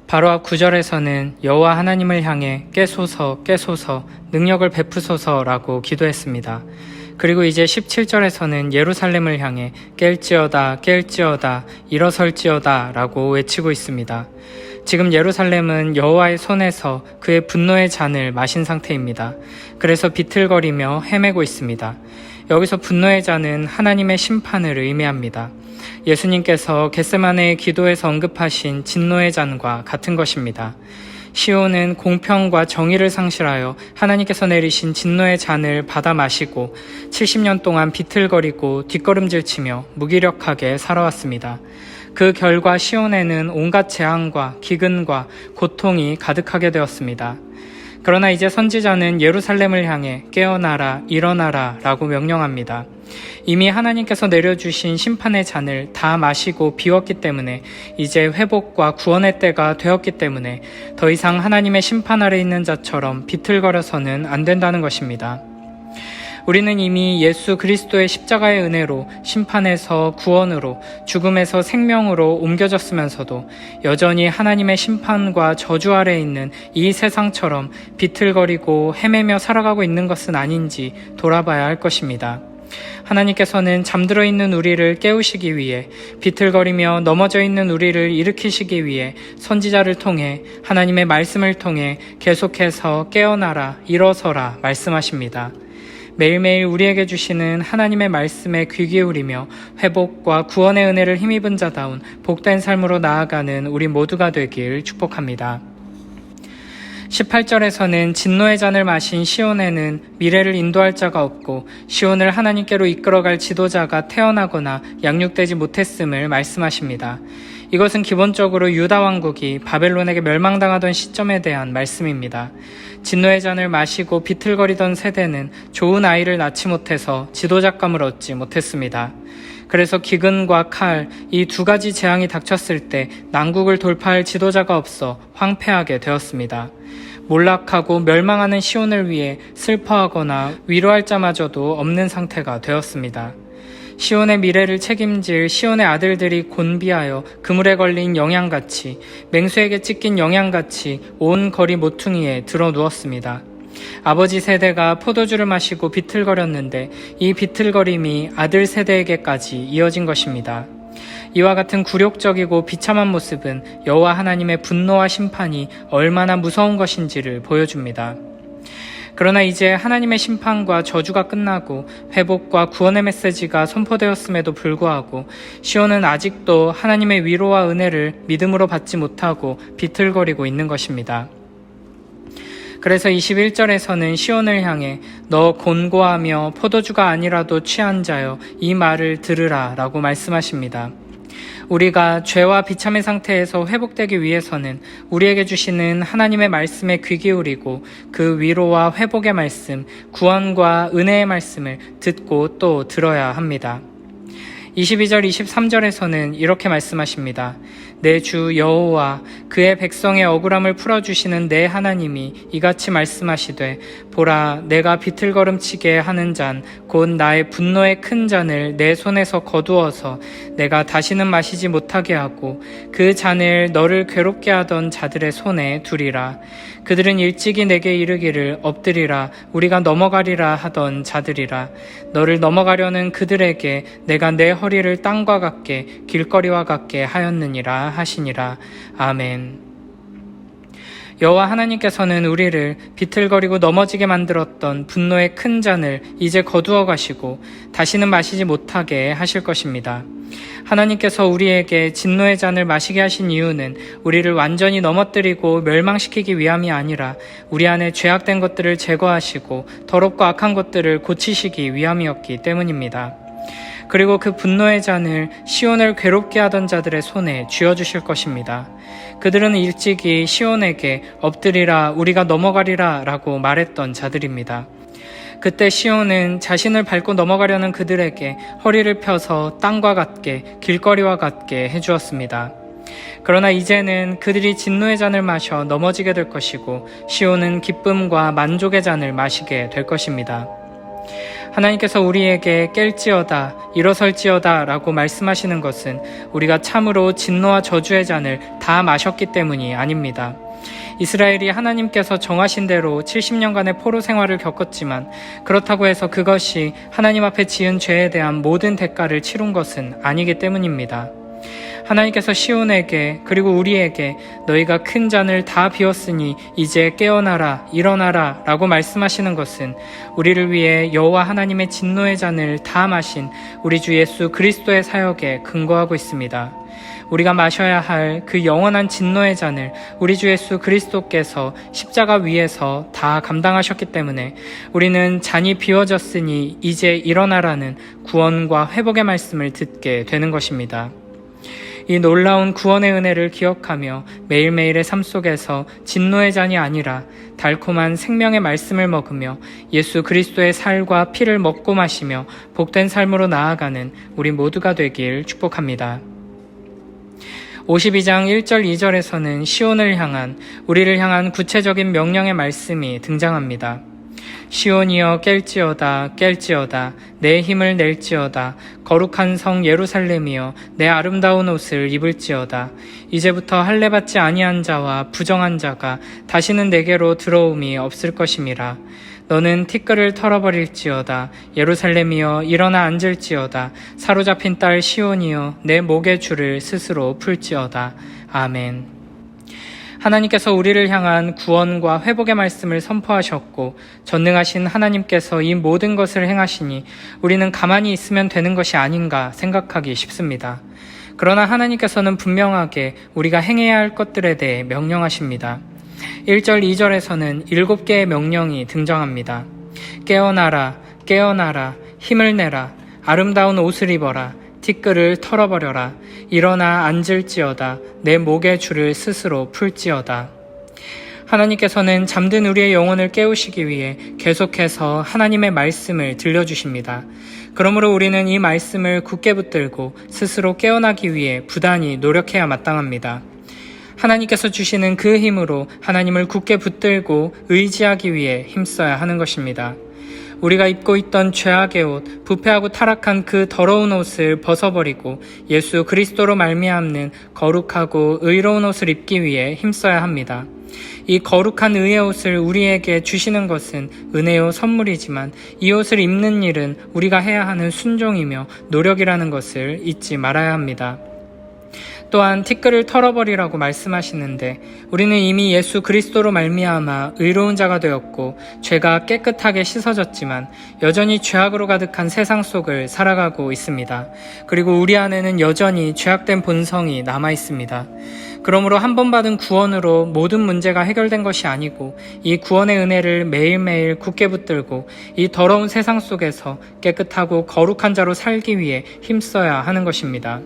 바로 앞 9절에서는 여호와 하나님을 향해 깨소서 깨소서 능력을 베푸소서라고 기도했습니다. 그리고 이제 17절에서는 예루살렘을 향해 깰지어다 깰지어다 일어설지어다 라고 외치고 있습니다. 지금 예루살렘은 여호와의 손에서 그의 분노의 잔을 마신 상태입니다. 그래서 비틀거리며 헤매고 있습니다. 여기서 분노의 잔은 하나님의 심판을 의미합니다. 예수님께서 겟세마네의 기도에서 언급하신 진노의 잔과 같은 것입니다. 시온은 공평과 정의를 상실하여 하나님께서 내리신 진노의 잔을 받아 마시고 70년 동안 비틀거리고 뒷걸음질치며 무기력하게 살아왔습니다. 그 결과 시온에는 온갖 재앙과 기근과 고통이 가득하게 되었습니다. 그러나 이제 선지자는 예루살렘을 향해 깨어나라 일어나라 라고 명령합니다. 이미 하나님께서 내려주신 심판의 잔을 다 마시고 비웠기 때문에 이제 회복과 구원의 때가 되었기 때문에 더 이상 하나님의 심판 아래 있는 자처럼 비틀거려서는 안 된다는 것입니다. 우리는 이미 예수 그리스도의 십자가의 은혜로 심판에서 구원으로 죽음에서 생명으로 옮겨졌으면서도 여전히 하나님의 심판과 저주 아래에 있는 이 세상처럼 비틀거리고 헤매며 살아가고 있는 것은 아닌지 돌아봐야 할 것입니다. 하나님께서는 잠들어 있는 우리를 깨우시기 위해 비틀거리며 넘어져 있는 우리를 일으키시기 위해 선지자를 통해 하나님의 말씀을 통해 계속해서 깨어나라 일어서라 말씀하십니다. 매일매일 우리에게 주시는 하나님의 말씀에 귀 기울이며 회복과 구원의 은혜를 힘입은 자다운 복된 삶으로 나아가는 우리 모두가 되길 축복합니다. 18절에서는 진노의 잔을 마신 시온에는 미래를 인도할 자가 없고 시온을 하나님께로 이끌어갈 지도자가 태어나거나 양육되지 못했음을 말씀하십니다. 이것은 기본적으로 유다 왕국이 바벨론에게 멸망당하던 시점에 대한 말씀입니다. 진노의 잔을 마시고 비틀거리던 세대는 좋은 아이를 낳지 못해서 지도자감을 얻지 못했습니다. 그래서 기근과 칼, 이 두 가지 재앙이 닥쳤을 때 난국을 돌파할 지도자가 없어 황폐하게 되었습니다. 몰락하고 멸망하는 시온을 위해 슬퍼하거나 위로할 자마저도 없는 상태가 되었습니다. 시온의 미래를 책임질 시온의 아들들이 곤비하여 그물에 걸린 영양같이 맹수에게 찢긴 영양같이 온 거리 모퉁이에 들어 누웠습니다. 아버지 세대가 포도주를 마시고 비틀거렸는데 이 비틀거림이 아들 세대에게까지 이어진 것입니다. 이와 같은 굴욕적이고 비참한 모습은 여호와 하나님의 분노와 심판이 얼마나 무서운 것인지를 보여줍니다. 그러나 이제 하나님의 심판과 저주가 끝나고 회복과 구원의 메시지가 선포되었음에도 불구하고 시온은 아직도 하나님의 위로와 은혜를 믿음으로 받지 못하고 비틀거리고 있는 것입니다. 그래서 21절에서는 시온을 향해 너 곤고하며 포도주가 아니라도 취한 자여 이 말을 들으라 라고 말씀하십니다. 우리가 죄와 비참의 상태에서 회복되기 위해서는 우리에게 주시는 하나님의 말씀에 귀 기울이고 그 위로와 회복의 말씀, 구원과 은혜의 말씀을 듣고 또 들어야 합니다. 22절, 23절에서는 이렇게 말씀하십니다. 내 주 여호와 그의 백성의 억울함을 풀어주시는 내 하나님이 이같이 말씀하시되 보라 내가 비틀거름치게 하는 잔 곧 나의 분노의 큰 잔을 내 손에서 거두어서 내가 다시는 마시지 못하게 하고 그 잔을 너를 괴롭게 하던 자들의 손에 두리라. 그들은 일찍이 내게 이르기를 엎드리라 우리가 넘어가리라 하던 자들이라. 너를 넘어가려는 그들에게 내가 내 허리를 땅과 같게 길거리와 같게 하였느니라 하시니라. 아멘. 여호와 하나님께서는 우리를 비틀거리고 넘어지게 만들었던 분노의 큰 잔을 이제 거두어 가시고 다시는 마시지 못하게 하실 것입니다. 하나님께서 우리에게 진노의 잔을 마시게 하신 이유는 우리를 완전히 넘어뜨리고 멸망시키기 위함이 아니라 우리 안에 죄악된 것들을 제거하시고 더럽고 악한 것들을 고치시기 위함이었기 때문입니다. 그리고 그 분노의 잔을 시온을 괴롭게 하던 자들의 손에 쥐어주실 것입니다. 그들은 일찍이 시온에게 엎드리라 우리가 넘어가리라 라고 말했던 자들입니다. 그때 시온은 자신을 밟고 넘어가려는 그들에게 허리를 펴서 땅과 같게 길거리와 같게 해주었습니다. 그러나 이제는 그들이 진노의 잔을 마셔 넘어지게 될 것이고 시온은 기쁨과 만족의 잔을 마시게 될 것입니다. 하나님께서 우리에게 깰지어다, 일어설지어다 라고 말씀하시는 것은 우리가 참으로 진노와 저주의 잔을 다 마셨기 때문이 아닙니다. 이스라엘이 하나님께서 정하신 대로 70년간의 포로 생활을 겪었지만 그렇다고 해서 그것이 하나님 앞에 지은 죄에 대한 모든 대가를 치룬 것은 아니기 때문입니다. 하나님께서 시온에게 그리고 우리에게 너희가 큰 잔을 다 비웠으니 이제 깨어나라 일어나라 라고 말씀하시는 것은 우리를 위해 여호와 하나님의 진노의 잔을 다 마신 우리 주 예수 그리스도의 사역에 근거하고 있습니다. 우리가 마셔야 할 그 영원한 진노의 잔을 우리 주 예수 그리스도께서 십자가 위에서 다 감당하셨기 때문에 우리는 잔이 비워졌으니 이제 일어나라는 구원과 회복의 말씀을 듣게 되는 것입니다. 이 놀라운 구원의 은혜를 기억하며 매일매일의 삶 속에서 진노의 잔이 아니라 달콤한 생명의 말씀을 먹으며 예수 그리스도의 살과 피를 먹고 마시며 복된 삶으로 나아가는 우리 모두가 되길 축복합니다. 52장 1절 2절에서는 시온을 향한 우리를 향한 구체적인 명령의 말씀이 등장합니다. 시온이여 깰지어다 깰지어다 내 힘을 낼지어다 거룩한 성 예루살렘이여 내 아름다운 옷을 입을지어다 이제부터 할례받지 아니한 자와 부정한 자가 다시는 내게로 들어옴이 없을 것임이라 너는 티끌을 털어버릴지어다 예루살렘이여 일어나 앉을지어다 사로잡힌 딸 시온이여 내 목의 줄을 스스로 풀지어다. 아멘. 하나님께서 우리를 향한 구원과 회복의 말씀을 선포하셨고 전능하신 하나님께서 이 모든 것을 행하시니 우리는 가만히 있으면 되는 것이 아닌가 생각하기 쉽습니다. 그러나 하나님께서는 분명하게 우리가 행해야 할 것들에 대해 명령하십니다. 1절 2절에서는 7개의 명령이 등장합니다. 깨어나라 깨어나라 힘을 내라 아름다운 옷을 입어라 티끌을 털어버려라 일어나 앉을지어다 내 목의 줄을 스스로 풀지어다. 하나님께서는 잠든 우리의 영혼을 깨우시기 위해 계속해서 하나님의 말씀을 들려주십니다. 그러므로 우리는 이 말씀을 굳게 붙들고 스스로 깨어나기 위해 부단히 노력해야 마땅합니다. 하나님께서 주시는 그 힘으로 하나님을 굳게 붙들고 의지하기 위해 힘써야 하는 것입니다. 우리가 입고 있던 죄악의 옷, 부패하고 타락한 그 더러운 옷을 벗어버리고 예수 그리스도로 말미암는 거룩하고 의로운 옷을 입기 위해 힘써야 합니다. 이 거룩한 의의 옷을 우리에게 주시는 것은 은혜요 선물이지만 이 옷을 입는 일은 우리가 해야 하는 순종이며 노력이라는 것을 잊지 말아야 합니다. 또한 티끌을 털어버리라고 말씀하시는데 우리는 이미 예수 그리스도로 말미암아 의로운 자가 되었고 죄가 깨끗하게 씻어졌지만 여전히 죄악으로 가득한 세상 속을 살아가고 있습니다. 그리고 우리 안에는 여전히 죄악된 본성이 남아 있습니다. 그러므로 한 번 받은 구원으로 모든 문제가 해결된 것이 아니고 이 구원의 은혜를 매일매일 굳게 붙들고 이 더러운 세상 속에서 깨끗하고 거룩한 자로 살기 위해 힘써야 하는 것입니다.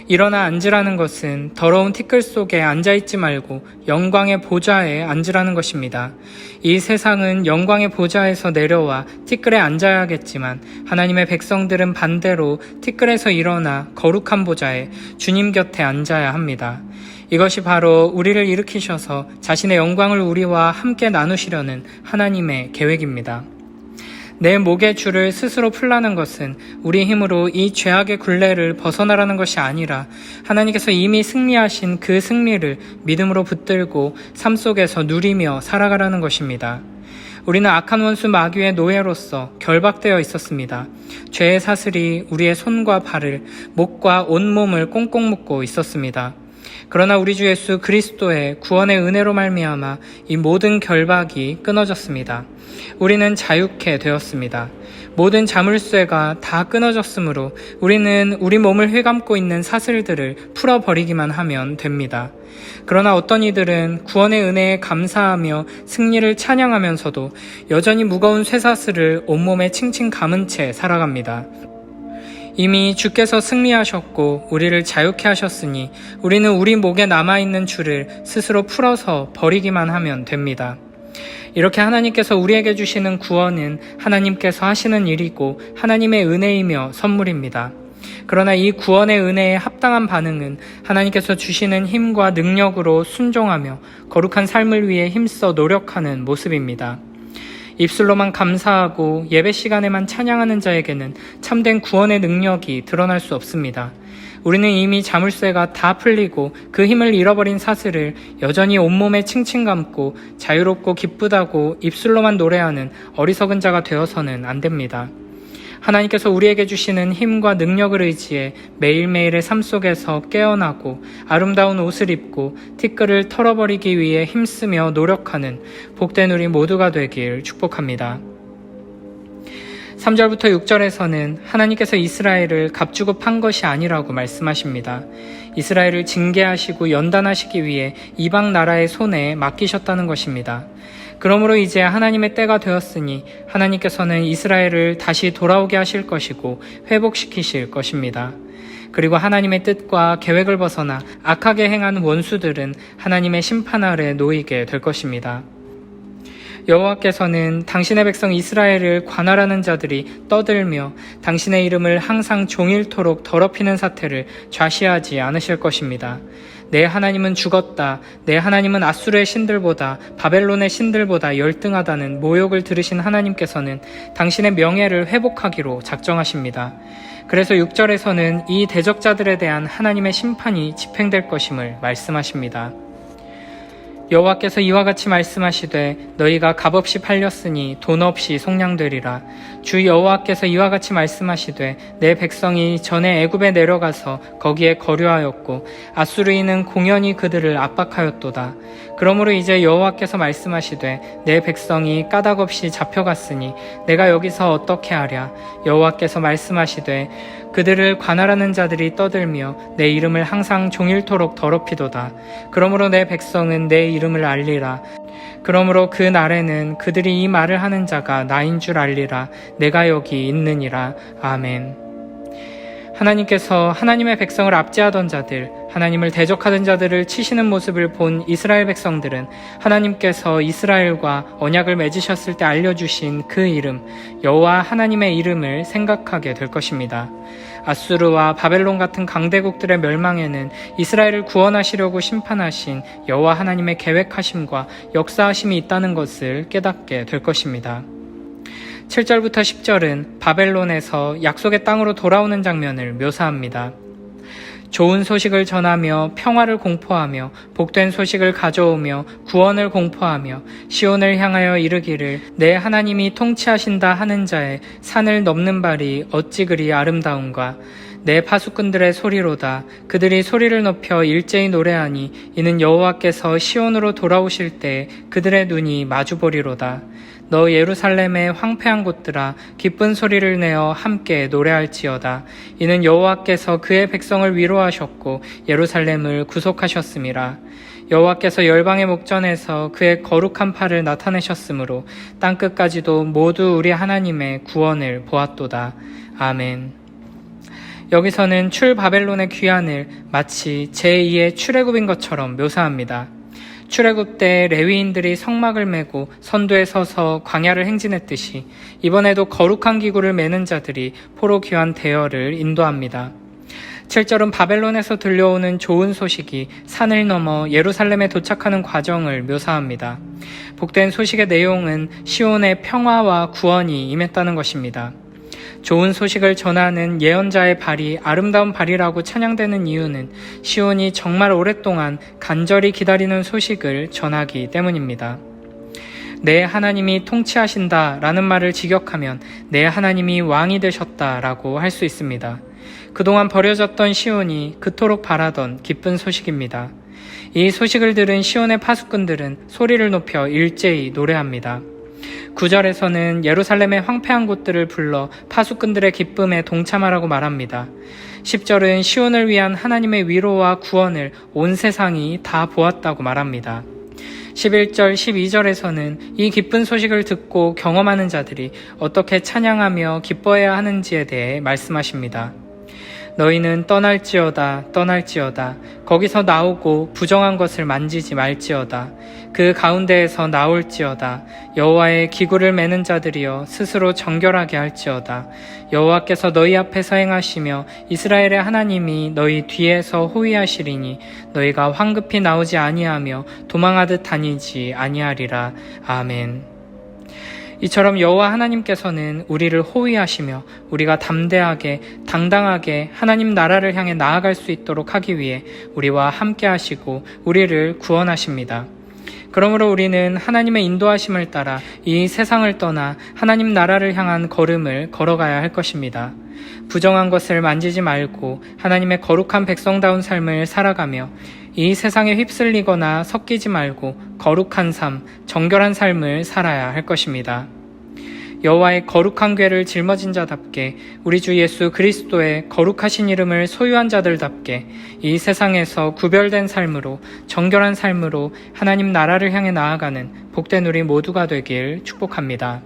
일어나 앉으라는 것은 더러운 티끌 속에 앉아있지 말고 영광의 보좌에 앉으라는 것입니다. 이 세상은 영광의 보좌에서 내려와 티끌에 앉아야겠지만 하나님의 백성들은 반대로 티끌에서 일어나 거룩한 보좌에 주님 곁에 앉아야 합니다. 이것이 바로 우리를 일으키셔서 자신의 영광을 우리와 함께 나누시려는 하나님의 계획입니다. 내 목의 줄을 스스로 풀라는 것은 우리 힘으로 이 죄악의 굴레를 벗어나라는 것이 아니라 하나님께서 이미 승리하신 그 승리를 믿음으로 붙들고 삶 속에서 누리며 살아가라는 것입니다. 우리는 악한 원수 마귀의 노예로서 결박되어 있었습니다. 죄의 사슬이 우리의 손과 발을, 목과 온몸을 꽁꽁 묶고 있었습니다. 그러나 우리 주 예수 그리스도의 구원의 은혜로 말미암아 이 모든 결박이 끊어졌습니다. 우리는 자유케 되었습니다. 모든 자물쇠가 다 끊어졌으므로 우리는 우리 몸을 휘감고 있는 사슬들을 풀어버리기만 하면 됩니다. 그러나 어떤 이들은 구원의 은혜에 감사하며 승리를 찬양하면서도 여전히 무거운 쇠사슬을 온몸에 칭칭 감은 채 살아갑니다. 이미 주께서 승리하셨고 우리를 자유케 하셨으니 우리는 우리 목에 남아있는 줄을 스스로 풀어서 버리기만 하면 됩니다. 이렇게 하나님께서 우리에게 주시는 구원은 하나님께서 하시는 일이고 하나님의 은혜이며 선물입니다. 그러나 이 구원의 은혜에 합당한 반응은 하나님께서 주시는 힘과 능력으로 순종하며 거룩한 삶을 위해 힘써 노력하는 모습입니다. 입술로만 감사하고 예배 시간에만 찬양하는 자에게는 참된 구원의 능력이 드러날 수 없습니다. 우리는 이미 자물쇠가 다 풀리고 그 힘을 잃어버린 사슬을 여전히 온몸에 칭칭 감고 자유롭고 기쁘다고 입술로만 노래하는 어리석은 자가 되어서는 안 됩니다. 하나님께서 우리에게 주시는 힘과 능력을 의지해 매일매일의 삶 속에서 깨어나고 아름다운 옷을 입고 티끌을 털어버리기 위해 힘쓰며 노력하는 복된 우리 모두가 되길 축복합니다. 3절부터 6절에서는 하나님께서 이스라엘을 값주고 판 것이 아니라고 말씀하십니다. 이스라엘을 징계하시고 연단하시기 위해 이방 나라의 손에 맡기셨다는 것입니다. 그러므로 이제 하나님의 때가 되었으니 하나님께서는 이스라엘을 다시 돌아오게 하실 것이고 회복시키실 것입니다. 그리고 하나님의 뜻과 계획을 벗어나 악하게 행하는 원수들은 하나님의 심판 아래 놓이게 될 것입니다. 여호와께서는 당신의 백성 이스라엘을 관할하는 자들이 떠들며 당신의 이름을 항상 종일토록 더럽히는 사태를 좌시하지 않으실 것입니다. 내 하나님은 죽었다. 내 하나님은 아수르의 신들보다 바벨론의 신들보다 열등하다는 모욕을 들으신 하나님께서는 당신의 명예를 회복하기로 작정하십니다. 그래서 6절에서는 이 대적자들에 대한 하나님의 심판이 집행될 것임을 말씀하십니다. 여호와께서 이와 같이 말씀하시되 너희가 값없이 팔렸으니 돈 없이 속량되리라. 주 여호와께서 이와 같이 말씀하시되 내 백성이 전에 애굽에 내려가서 거기에 거류하였고 아수르인은 공연히 그들을 압박하였도다. 그러므로 이제 여호와께서 말씀하시되 내 백성이 까닭없이 잡혀갔으니 내가 여기서 어떻게 하랴. 여호와께서 말씀하시되 그들을 관할하는 자들이 떠들며 내 이름을 항상 종일토록 더럽히도다. 그러므로 내 백성은 내 이름을 알리라. 그러므로 그 날에는 그들이 이 말을 하는 자가 나인 줄 알리라. 내가 여기 있느니라. 아멘. 하나님께서 하나님의 백성을 압제하던 자들, 하나님을 대적하던 자들을 치시는 모습을 본 이스라엘 백성들은 하나님께서 이스라엘과 언약을 맺으셨을 때 알려주신 그 이름, 여호와 하나님의 이름을 생각하게 될 것입니다. 아수르와 바벨론 같은 강대국들의 멸망에는 이스라엘을 구원하시려고 심판하신 여호와 하나님의 계획하심과 역사하심이 있다는 것을 깨닫게 될 것입니다. 7절부터 10절은 바벨론에서 약속의 땅으로 돌아오는 장면을 묘사합니다. 좋은 소식을 전하며 평화를 공포하며 복된 소식을 가져오며 구원을 공포하며 시온을 향하여 이르기를 내 하나님이 통치하신다 하는 자의 산을 넘는 발이 어찌 그리 아름다운가. 내 파수꾼들의 소리로다. 그들이 소리를 높여 일제히 노래하니 이는 여호와께서 시온으로 돌아오실 때 그들의 눈이 마주보리로다. 너 예루살렘의 황폐한 곳들아 기쁜 소리를 내어 함께 노래할지어다. 이는 여호와께서 그의 백성을 위로하셨고 예루살렘을 구속하셨음이라. 여호와께서 열방의 목전에서 그의 거룩한 팔을 나타내셨으므로 땅끝까지도 모두 우리 하나님의 구원을 보았도다. 아멘. 여기서는 출바벨론의 귀환을 마치 제2의 출애굽인 것처럼 묘사합니다. 출애굽 때 레위인들이 성막을 메고 선두에 서서 광야를 행진했듯이 이번에도 거룩한 기구를 메는 자들이 포로 귀환 대열을 인도합니다. 7절은 바벨론에서 들려오는 좋은 소식이 산을 넘어 예루살렘에 도착하는 과정을 묘사합니다. 복된 소식의 내용은 시온의 평화와 구원이 임했다는 것입니다. 좋은 소식을 전하는 예언자의 발이 아름다운 발이라고 찬양되는 이유는 시온이 정말 오랫동안 간절히 기다리는 소식을 전하기 때문입니다. 내 하나님이 통치하신다 라는 말을 직역하면 내 하나님이 왕이 되셨다 라고 할 수 있습니다. 그동안 버려졌던 시온이 그토록 바라던 기쁜 소식입니다. 이 소식을 들은 시온의 파수꾼들은 소리를 높여 일제히 노래합니다. 9절에서는 예루살렘의 황폐한 곳들을 불러 파수꾼들의 기쁨에 동참하라고 말합니다. 10절은 시온을 위한 하나님의 위로와 구원을 온 세상이 다 보았다고 말합니다. 11절, 12절에서는 이 기쁜 소식을 듣고 경험하는 자들이 어떻게 찬양하며 기뻐해야 하는지에 대해 말씀하십니다. 너희는 떠날지어다 떠날지어다 거기서 나오고 부정한 것을 만지지 말지어다 그 가운데에서 나올지어다 여호와의 기구를 매는 자들이여 스스로 정결하게 할지어다 여호와께서 너희 앞에서 행하시며 이스라엘의 하나님이 너희 뒤에서 호위하시리니 너희가 황급히 나오지 아니하며 도망하듯 다니지 아니하리라. 아멘. 이처럼 여호와 하나님께서는 우리를 호위하시며 우리가 담대하게 당당하게 하나님 나라를 향해 나아갈 수 있도록 하기 위해 우리와 함께 하시고 우리를 구원하십니다. 그러므로 우리는 하나님의 인도하심을 따라 이 세상을 떠나 하나님 나라를 향한 걸음을 걸어가야 할 것입니다. 부정한 것을 만지지 말고 하나님의 거룩한 백성다운 삶을 살아가며 이 세상에 휩쓸리거나 섞이지 말고 거룩한 삶, 정결한 삶을 살아야 할 것입니다. 여호와의 거룩한 궤를 짊어진 자답게 우리 주 예수 그리스도의 거룩하신 이름을 소유한 자들답게 이 세상에서 구별된 삶으로 정결한 삶으로 하나님 나라를 향해 나아가는 복된 우리 모두가 되길 축복합니다.